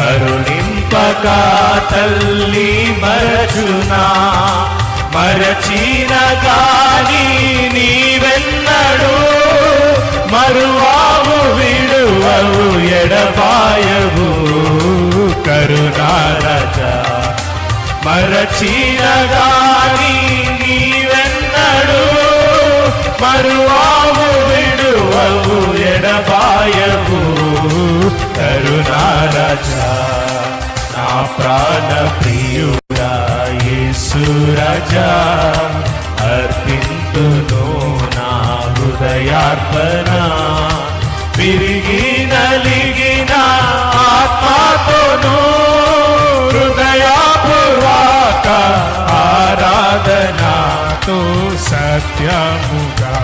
కరుణింపక తల్లి మరచునా, మరచిన గాని నీవెన్నడు మరువావు విడువవు ఎడబాయవు కరుణారజా. మరచిన గాని నీవెన్నడు మరువావు విడువవు ఎడబాయవు కరుణారజా. నా ప్రాణ ప్రియుడా యేసు రాజా, అర్పింతును నా హృదయార్పణ. విరిగి నలిగిన ఆత్మతోను హృదయపూర్వక ఆరాధనతో సత్యముగా